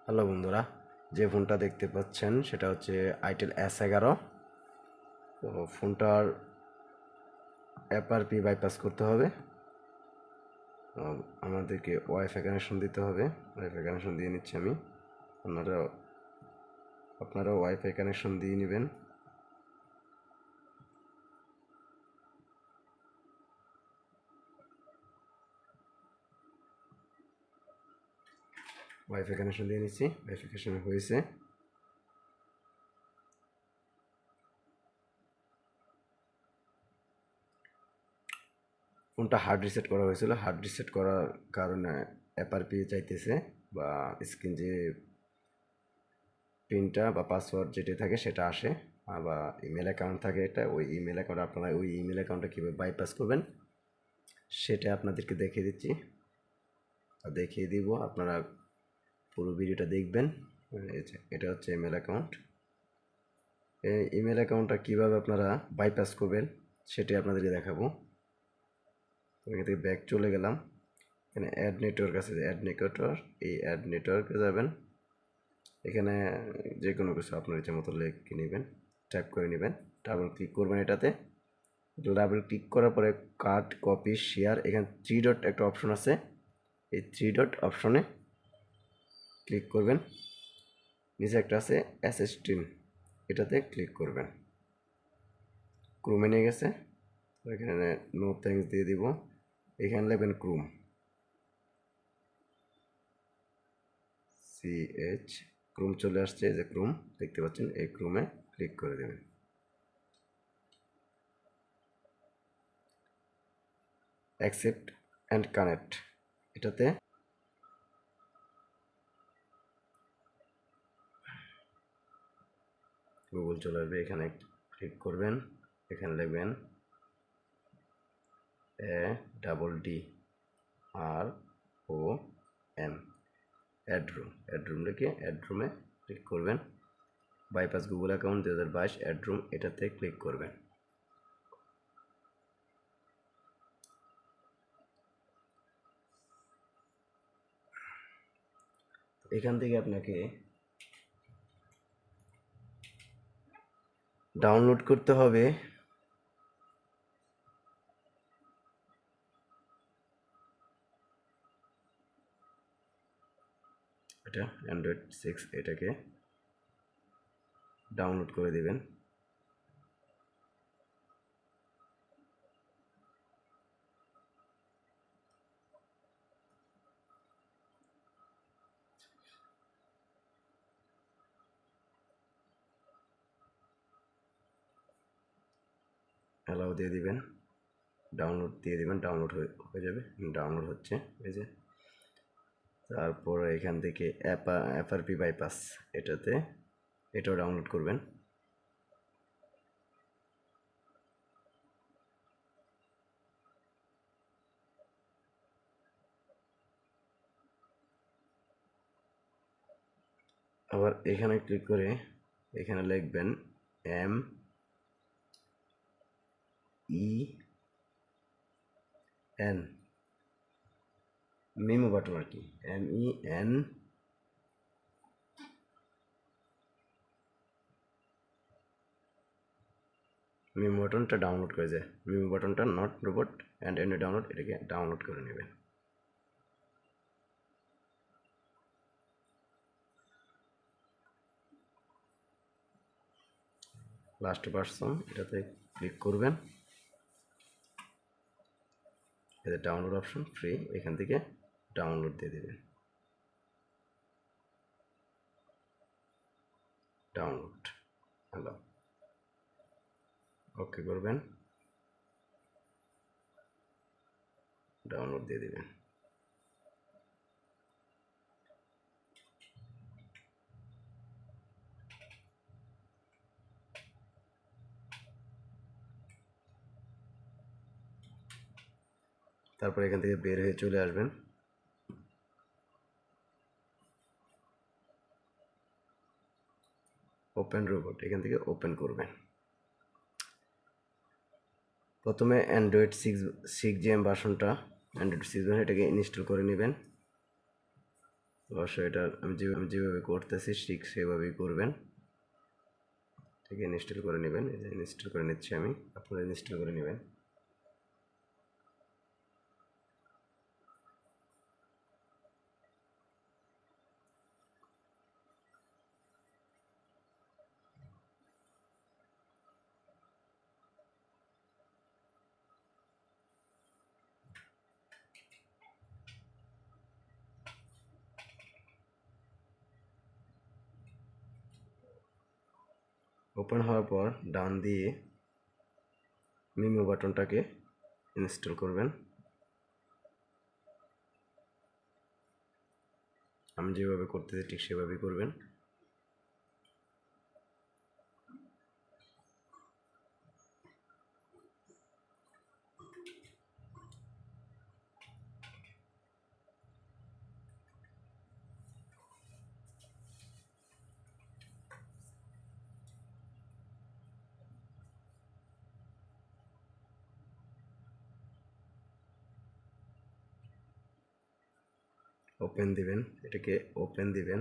Hello বন্ধুরা, যে ফোনটা দেখতে পাচ্ছেন সেটা হচ্ছে Itel S11। তো ফোনটার FRP বাইপাস করতে হবে। আমাদেরকে ওয়াইফাই কানেকশন দিতে হবে। ওয়াইফাই কানেকশন দিয়ে নিচ্ছি আমি। আপনারা ওয়াইফাই কানেকশন দিয়ে নেবেন। ওয়াইফাই কানেকশন দিয়ে নিচ্ছি। ওয়াইফাই কানেকশন হয়েছে। ফোনটা হার্ড রিসেট করা হয়েছিল। হার্ড রিসেট করার কারণে FRP চাইতেছে, বা স্ক্রিন যে পিনটা বা পাসওয়ার্ড যেটা থাকে সেটা আসে, বা ইমেল অ্যাকাউন্ট থাকে। এটা ওই ইমেল অ্যাকাউন্ট, আপনারা ওই ইমেল অ্যাকাউন্টটা কীভাবে বাইপাস করবেন সেটা আপনাদেরকে দেখিয়ে দিচ্ছি, দেখিয়ে দিব। আপনারা পুরো ভিডিওটা দেখবেন। এটা হচ্ছে ইমেল অ্যাকাউন্ট। এই ইমেল অ্যাকাউন্টটা কীভাবে আপনারা বাইপাস করবেন সেটাই আপনাদেরকে দেখাবো। এখান থেকে ব্যাক চলে গেলাম। এখানে অ্যাড নেটওয়ার্ক আছে, অ্যাড নেটওয়ার্ক, এই অ্যাড নেটওয়ার্কে যাবেন। এখানে যে কোনো কিছু আপনার ইচ্ছে মতো লিখে নেবেন, টাইপ করে নেবেন, ডাবল ক্লিক করবেন। এটাতে ডাবল ক্লিক করার পরে কাট, কপি, শেয়ার, এখানে 3 ডট একটা অপশন আছে। এই 3 ডট অপশনে ক্লিক করবেন। নিচে একটা আছে অ্যাসিস্ট্যান্ট, এটাতে ক্লিক করবেন। ক্রোমে নিয়ে গেছে। এখানে নো থ্যাঙ্কস দিয়ে দিব। এখানে লিখবেন ক্রোম, ক্রোম চলে আসছে। যে ক্রোম দেখতে পাচ্ছেন, এই ক্রোমে ক্লিক করে দেবেন। অ্যাকসেপ্ট অ্যান্ড কানেক্ট, এটাতে গুগল চলে আসবে। এখানে ক্লিক করবেন। এখানে লিখবেন ADDROM, অ্যাডরুম লিখে অ্যাডরুমে ক্লিক করবেন। বাইপাস গুগল অ্যাকাউন্ট 2022 অ্যাডরুম, এটাতে ক্লিক করবেন। এখান থেকে আপনাকে ডাউনলোড করতে হবে এটা অ্যান্ড্রয়েড 6, এটাকে ডাউনলোড করে দেবেন। অ্যালাউ দিয়ে দিবেন, ডাউনলোড দিয়ে দিবেন। ডাউনলোড হয়ে যাবে। ডাউনলোড হচ্ছে, এই যে। তারপরে এখান থেকে FRP বাইপাস, এটাও ডাউনলোড করবেন। আবার এখানে ক্লিক করে এখানে লিখবেন MEN, মেমো বাটন আর কি, MEN মেমো বাটনটা ডাউনলোড করে যায়। মেমো বাটনটা not robot and end download, এটাকে ডাউনলোড করে নেবেন। লাস্ট ভার্সন, এটাতে ক্লিক করবেন। এতে ডাউনলোড অপশন ফ্রি, এখান থেকে ডাউনলোড দিয়ে দেবেন। ডাউনলোড, হ্যালো, ওকে করবেন, ডাউনলোড দিয়ে দেবেন। তারপর এখান থেকে বের হয়ে চলে আসবেন। ওপেন রোবট, এখান থেকে ওপেন করবেন। প্রথমে অ্যান্ড্রয়েড 6 GM ভার্সনটা, অ্যান্ড্রয়েড 6 ভার্সন, এটাকে ইনস্টল করে নেবেন। অবশ্যই এটা আমি যেভাবে করতেছি ঠিক সেভাবেই করবেন। ঠিক ইনস্টল করে নেবেন। এই যে ইনস্টল করে নিচ্ছি আমি, আপনারা ইনস্টল করে নেবেন। ওপেন হওয়ার পর ডান দিয়ে মেনু বাটনটাকে ইনস্টল করবেন। আমি যেভাবে করতেছি ঠিক সেভাবেই করবেন। ওপেন দিবেন, এটাকে ওপেন দিবেন।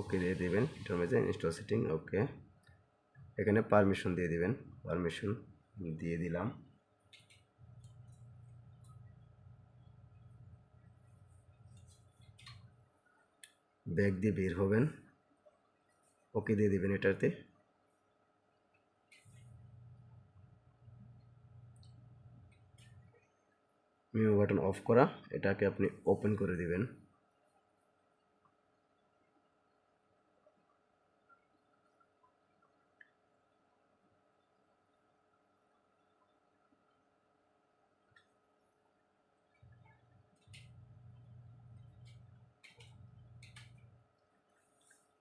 ওকে দিয়ে দিবেন, এটার মধ্যে ইনস্টল সেটিং ওকে। এখানে পারমিশন দিয়ে দিবেন, পারমিশন দিয়ে দিলাম। ব্যাক দিয়ে বের হবেন, ওকে দিয়ে দিবেন। এটাতে মেনু বাটন অফ করা, এটাকে আপনি ওপেন করে দিবেন।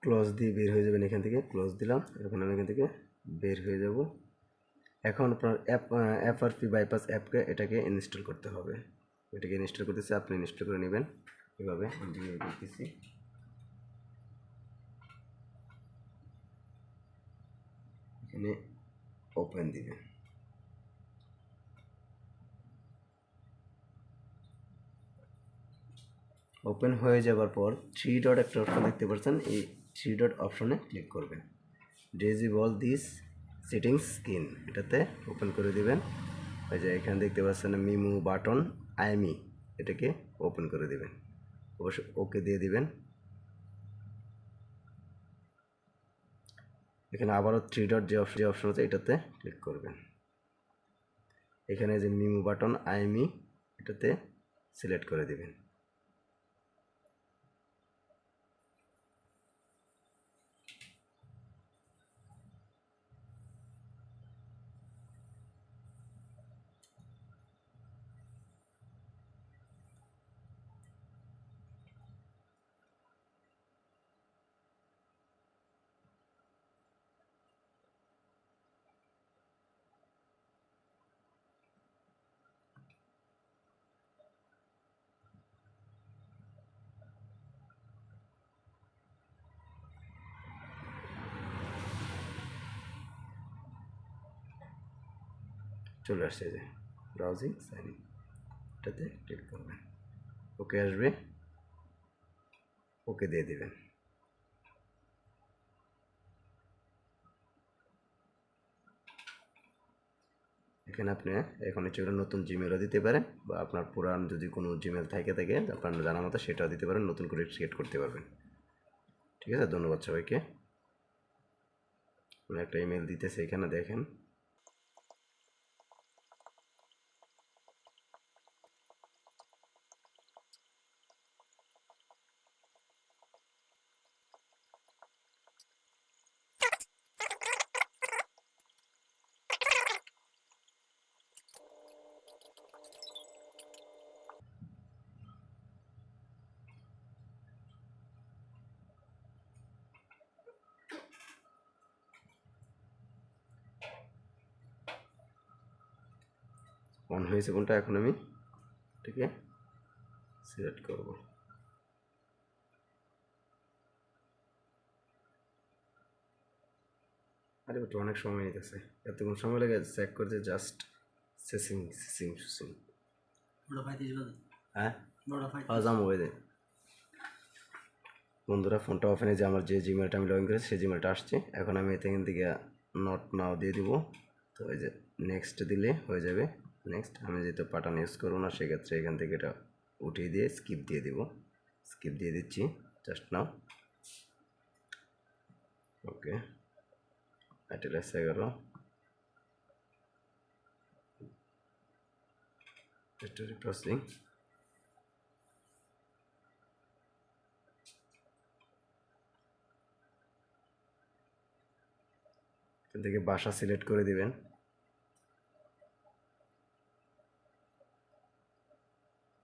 ক্লোজ দিয়ে বের হয়ে যাবেন এখান থেকে, ক্লোজ দিলাম। এখন আমি এখান থেকে বের হয়ে যাব। এখন আপনার এফআরপি বাইপাস অ্যাপকে এটাকে ইনস্টল করতে হবে। এটাকে ইনস্টল করতেছি, আপনি ইনস্টল করে নেবেন এভাবে। আমি যেভাবে করতেছি এখানে ওপেন দিবেন। ওপেন হয়ে যাবার পর থ্রি ডট একটা অপশন দেখতে পাচ্ছেন, এই থ্রি ডট অপশনে ক্লিক করবেন। ডিসেবল দিস সেটিংস স্ক্রিন, এটাতে ওপেন করে দিবেন। ওই যে এখানে দেখতে পাচ্ছেন মেনু বাটন আইএমই, এটাকে ওপেন করে দিবেন। অবশ্যই ওকে দিয়ে দিবেন। এখানে আবারও থ্রি ডট যে অপশন আছে এটাতে ক্লিক করবেন। এখানে যে মেনু বাটন আইএমই, এটাতে সিলেক্ট করে দিবেন। চলে আসছে যে ব্রাউজিং সাইন ইন, এটাতে ক্লিক করবেন। ওকে আসবে, ওকে দিয়ে দেবেন। এখানে আপনি এখন ইচ্ছে করে নতুন জিমেলও দিতে পারেন, বা আপনার পুরান যদি কোনো জিমেল থাকে আপনার জানা মতো সেটাও দিতে পারেন, নতুন করে ক্রিয়েট করতে পারবেন। ঠিক আছে, ধন্যবাদ সবাইকে। আমি একটা ইমেল দিতেছি, এখানে দেখেন। অন হয়েছে কোনটা, এখন আমি এটাকে সিলেক্ট করব। আরে ওটা অনেক সময় নিতেছে, এতক্ষণ সময় লেগে চেক করতে জাস্ট সেসিং সেসিং সেসিং। হ্যাঁ যাবো ওই দে বন্ধুরা, ফোনটা ওপেনে যে আমার যে জিমেলটা আমি লগ ইন করেছি সেই জিমেলটা আসছে। এখন আমি এখান থেকে নট নাও দিয়ে দিব। তো এই যে নেক্সট দিলে হয়ে যাবে। নেক্সট আমি যেহেতু পাটান ইউজ করবো না সেক্ষেত্রে এখান থেকে এটা উঠিয়ে দিয়ে স্কিপ দিয়ে দিব। স্কিপ দিয়ে দিচ্ছি জাস্ট নাও। ওকে, Itel S11 একটু রিপ্রসেসিং। এখান থেকে ভাষা সিলেক্ট করে দিবেন।